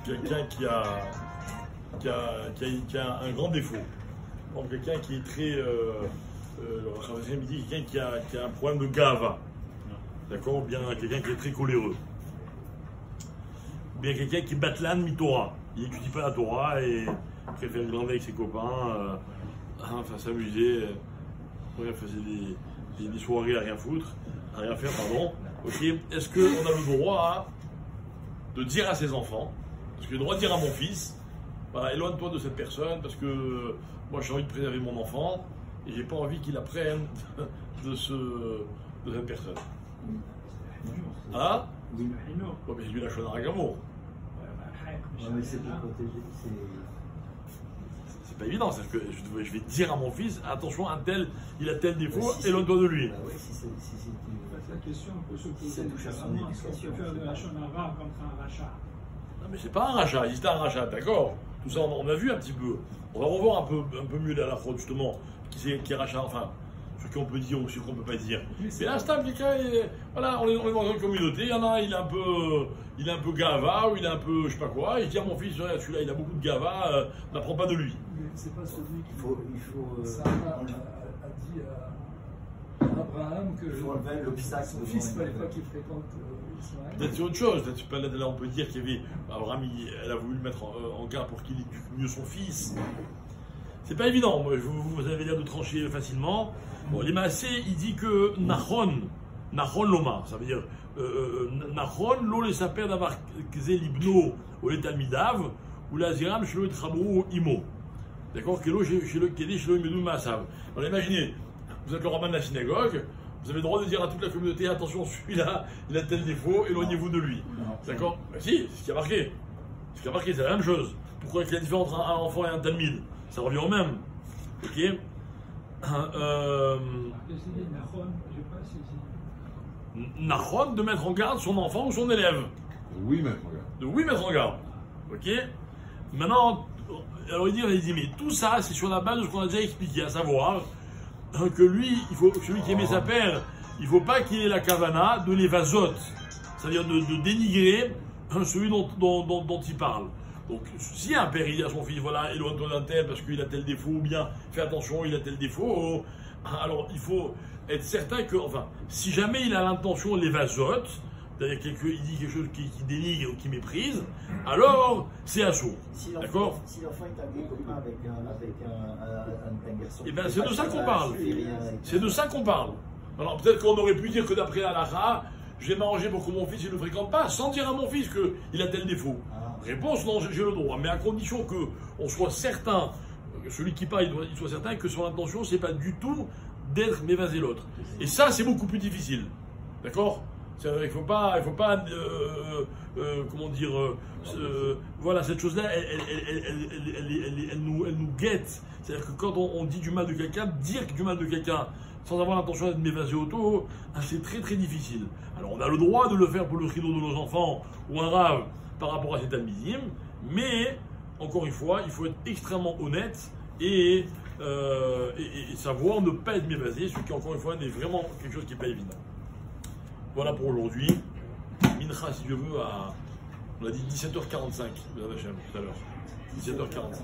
quelqu'un qui a un grand défaut. Donc quelqu'un qui est très... quelqu'un qui a un problème de gava. D'accord? Ou bien quelqu'un qui est très coléreux. Ou bien quelqu'un qui batlan mi-Torah. Il n'étudie pas la Torah et préfère glander avec ses copains, enfin s'amuser. Bref, faisait des soirées à rien foutre, à rien faire, pardon. Ok, est-ce qu'on a le droit de dire à ses enfants, parce que j'ai le droit de dire à mon fils, voilà, éloigne-toi de cette personne parce que moi j'ai envie de préserver mon enfant et j'ai pas envie qu'il apprenne de cette personne. Hein? Oui, mais j'ai dû la choisir à Gamour. mais c'est pour protéger. C'est pas évident, c'est que je vais dire à mon fils, attention, il a tel défaut, éloigne-toi de lui. Oui, la question peut se poser différemment. Est-ce qu'on peut faire de la shonara contre un rachat? Non, mais c'est pas un rachat, il existe un rachat, d'accord. Tout ça, on a vu un petit peu. On va revoir un peu mieux la fraude, justement, qui est rachat, enfin, ce qu'on peut dire ou ce qu'on peut pas dire. Mais là, c'est quelqu'un, voilà, on est dans une communauté, il y en a un, il est un peu gava, ou il est un peu, je sais pas quoi, il dit à mon fils, celui-là, il a beaucoup de gava, n'apprends pas de lui. C'est pas celui qui Sarah a dit à Abraham que son fils ne fallait pas qu'il fréquente Israël. Peut-être c'est autre chose, là on peut dire qu'il y avait, Abraham, elle a voulu le mettre en garde pour qu'il éduque mieux son fils. C'est pas évident, moi, vous avez l'air de trancher facilement. Bon, les Maasé, il dit que Nachon Loma, ça veut dire Nachon lo les saper d'avoir kze libno ou les talmidav ou la ziram chez le tramou imo. D'accord? Que chez le kédé chez le medou maasav. Alors imaginez, vous êtes le rabbin de la synagogue, vous avez le droit de dire à toute la communauté, attention, celui-là, il a tel défaut, éloignez-vous de lui. D'accord? Ben si, c'est ce qui a marqué. Ce qui a marqué, c'est la même chose. Pourquoi il y a la différence entre un enfant et un talmid? Ça revient au même. Ok? Nachon, de mettre en garde son enfant ou son élève. Oui, mettre en garde. De oui mettre en garde. Ok? Maintenant, alors il dit, mais tout ça, c'est sur la base de ce qu'on a déjà expliqué, à savoir que lui, celui qui aimait sa père, il ne faut pas qu'il ait la kavana de l'évasote, c'est-à-dire de dénigrer celui dont il parle. Donc, si un père il dit à son fils, voilà, éloigne-toi d'un tel parce qu'il a tel défaut, ou bien fais attention, il a tel défaut, alors il faut être certain que, enfin, si jamais il a l'intention de l'évasote, c'est-à-dire qu'il dit quelque chose qui dénigre ou qui méprise, alors c'est assaut. D'accord? Si l'enfant est un copain avec un garçon. Eh bien, c'est de ça qu'on parle. C'est de ça qu'on parle. Alors, peut-être qu'on aurait pu dire que d'après Halakha, je vais m'arranger pour que mon fils ne le fréquente pas, sans dire à mon fils qu'il a tel défaut. Réponse, non, j'ai le droit. Mais à condition qu'on soit certain, celui qui parle, il soit certain que son intention, c'est pas du tout d'être m'évaser l'autre. Et ça, c'est beaucoup plus difficile. D'accord? Il ne faut pas comment dire, voilà, cette chose-là, elle nous guette. C'est-à-dire que quand on dit du mal de quelqu'un, dire du mal de quelqu'un sans avoir l'intention d'être m'évaser auto, c'est très très difficile. Alors on a le droit de le faire pour le rideau de nos enfants ou un rave par rapport à cet talmidim, mais encore une fois, il faut être extrêmement honnête et savoir ne pas être m'évaser, ce qui encore une fois n'est vraiment quelque chose qui n'est pas évident. Voilà pour aujourd'hui. Mincha, si Dieu veut, on a dit 17h45, tout à l'heure. 17h45.